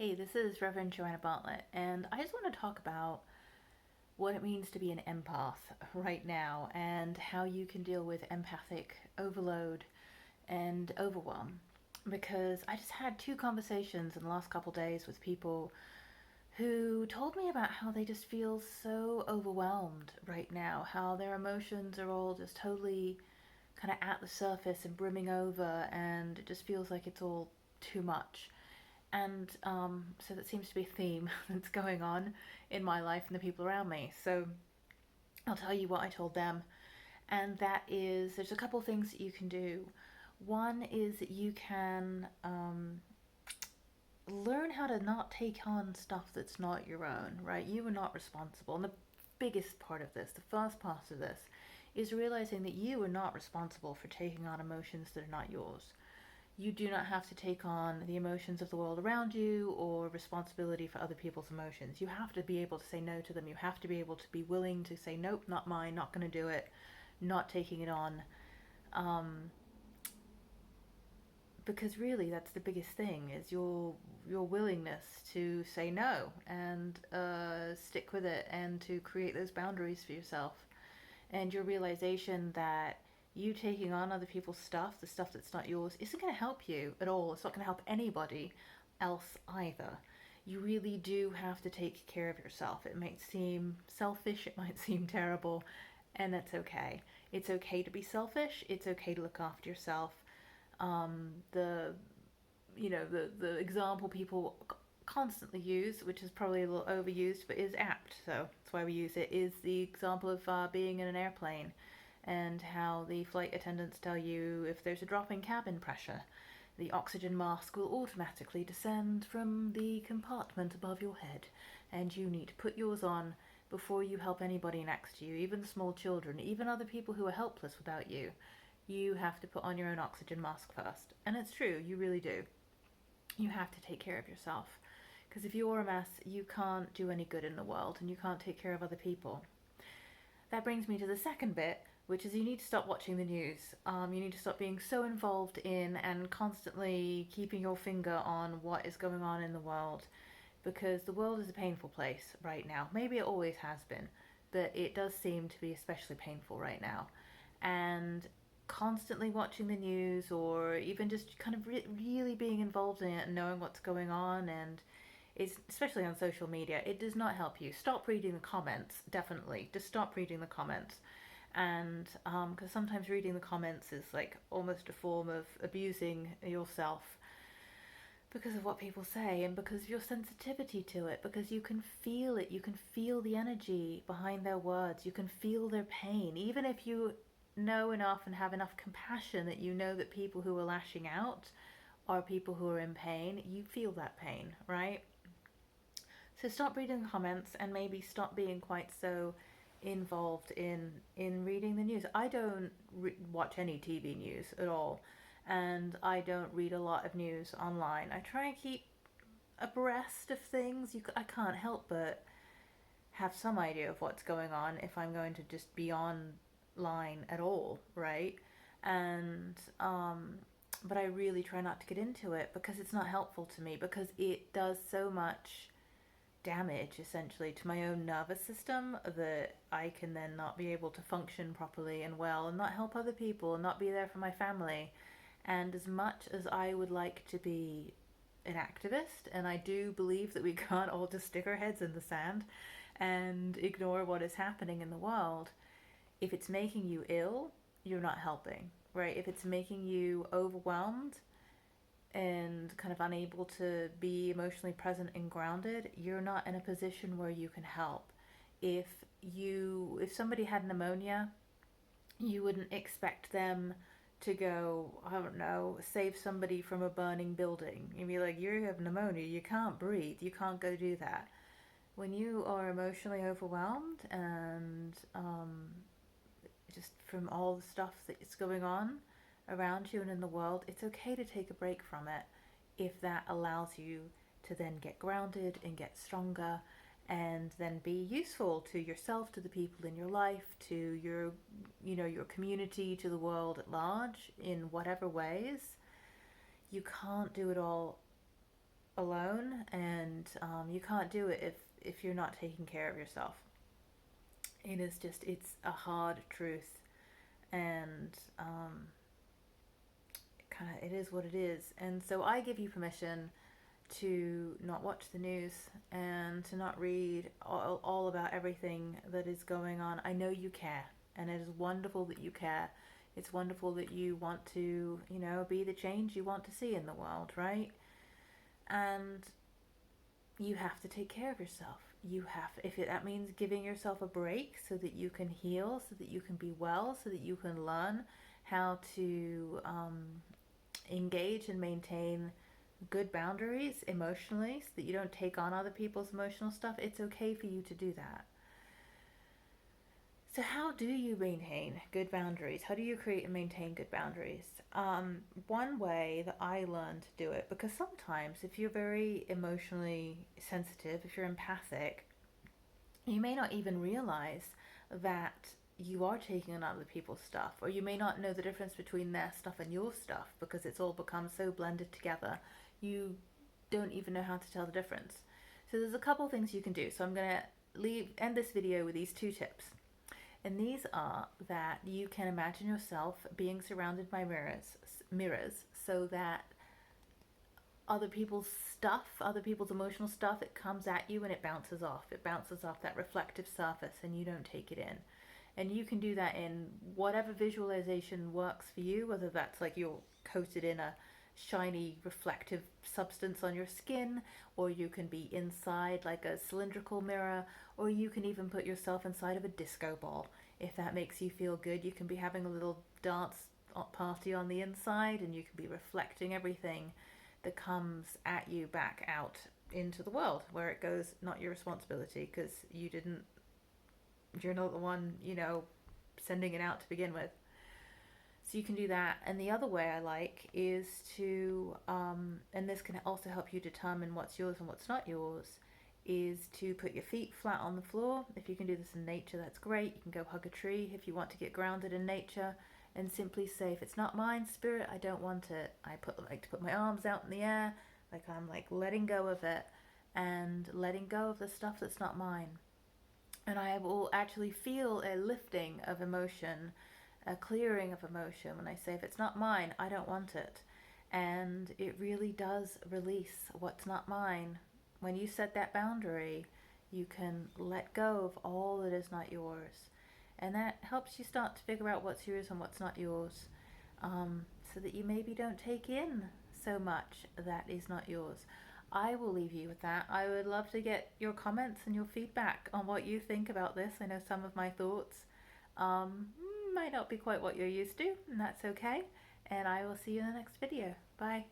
Hey, this is Reverend Joanna Bartlett, and I just want to talk about what it means to be an empath right now and how you can deal with empathic overload and overwhelm. Because I just had two conversations in the last couple days with people who told me about how they just feel so overwhelmed right now, how their emotions are all just totally kind of at the surface and brimming over, and it just feels like it's all too much. And so that seems to be a theme that's going on in my life and the people around me. So I'll tell you what I told them. And that is there's a couple things that you can do. One is that you can learn how to not take on stuff that's not your own, right? You are not responsible. And the biggest part of this, the first part of this, is realizing that you are not responsible for taking on emotions that are not yours. You do not have to take on the emotions of the world around you or responsibility for other people's emotions. You have to be able to say no to them. You have to be able to be willing to say, nope, not mine, not going to do it, not taking it on. Um, because really, that's the biggest thing is your willingness to say no and stick with it and to create those boundaries for yourself. And your realization that you taking on other people's stuff, the stuff that's not yours, isn't going to help you at all. It's not going to help anybody else either. You really do have to take care of yourself. It might seem selfish, it might seem terrible, and that's okay. It's okay to be selfish. It's okay to look after yourself. The the example people constantly use, which is probably a little overused but is apt, so that's why we use it, is the example of being in an airplane and how the flight attendants tell you if there's a drop in cabin pressure, the oxygen mask will automatically descend from the compartment above your head, and you need to put yours on before you help anybody next to you, even small children, even other people who are helpless without you. You have to put on your own oxygen mask first. And it's true, you really do. You have to take care of yourself. Because if you're a mess, you can't do any good in the world and you can't take care of other people. That brings me to the second bit, which is you need to stop watching the news. You need to stop being so involved in and constantly keeping your finger on what is going on in the world. Because the world is a painful place right now. Maybe it always has been, but it does seem to be especially painful right now. And constantly watching the news or even just kind of really being involved in it and knowing what's going on, and it's especially on social media, it does not help you. Stop reading the comments, definitely. Just stop reading the comments. And because sometimes reading the comments is like almost a form of abusing yourself because of what people say and because of your sensitivity to it, because you can feel it, you can feel the energy behind their words, you can feel their pain, even if you know enough and have enough compassion that you know that people who are lashing out are people who are in pain. You feel that pain, right? So stop reading the comments and maybe stop being quite so involved in reading the news. I don't watch any TV news at all, and I don't read a lot of news online. I try and keep abreast of things. I can't help but have some idea of what's going on if I'm going to just be online at all, right? And but I really try not to get into it because it's not helpful to me, because it does so much damage essentially to my own nervous system that I can then not be able to function properly and well and not help other people and not be there for my family. And as much as I would like to be an activist, and I do believe that we can't all just stick our heads in the sand and ignore what is happening in the world, if it's making you ill, you're not helping, right? If it's making you overwhelmed and kind of unable to be emotionally present and grounded, you're not in a position where you can help. If if somebody had pneumonia, you wouldn't expect them to go, I don't know, save somebody from a burning building. You'd be like, you have pneumonia, you can't breathe, you can't go do that. When you are emotionally overwhelmed and just from all the stuff that's going on around you and in the world, it's okay to take a break from it if that allows you to then get grounded and get stronger and then be useful to yourself, to the people in your life, to your community, to the world at large in whatever ways. You can't do it all alone, and you can't do it if you're not taking care of yourself. It is just, it's a hard truth, and it is what it is. And so I give you permission to not watch the news and to not read all about everything that is going on. I know you care, and it is wonderful that you care. It's wonderful that you want to, be the change you want to see in the world, right? And you have to take care of yourself. You have, that means giving yourself a break so that you can heal, so that you can be well, so that you can learn how to engage and maintain good boundaries emotionally, so that you don't take on other people's emotional stuff. It's okay for you to do that. So how do you maintain good boundaries? How do you create and maintain good boundaries? One way that I learned to do it, because sometimes if you're very emotionally sensitive, if you're empathic, you may not even realize that you are taking on other people's stuff, or you may not know the difference between their stuff and your stuff because it's all become so blended together. You don't even know how to tell the difference. So there's a couple things you can do. So I'm going to end this video with these 2 tips. And these are that you can imagine yourself being surrounded by mirrors, so that other people's stuff, other people's emotional stuff, it comes at you and it bounces off. It bounces off that reflective surface and you don't take it in. And you can do that in whatever visualization works for you, whether that's like you're coated in a shiny reflective substance on your skin, or you can be inside like a cylindrical mirror, or you can even put yourself inside of a disco ball if that makes you feel good. You can be having a little dance party on the inside, and you can be reflecting everything that comes at you back out into the world, where it goes, not your responsibility, because you're not the one sending it out to begin with. So you can do that. And the other way I like is to, and this can also help you determine what's yours and what's not yours, is to put your feet flat on the floor. If you can do this in nature, that's great. You can go hug a tree if you want to get grounded in nature, and simply say, if it's not mine, spirit, I don't want it. I like to put my arms out in the air, like I'm like letting go of it and letting go of the stuff that's not mine. And I will actually feel a lifting of emotion, a clearing of emotion when I say, if it's not mine, I don't want it. And it really does release what's not mine. When you set that boundary, you can let go of all that is not yours. And that helps you start to figure out what's yours and what's not yours, so that you maybe don't take in so much that is not yours. I will leave you with that. I would love to get your comments and your feedback on what you think about this. I know some of my thoughts might not be quite what you're used to, and that's okay. And I will see you in the next video. Bye.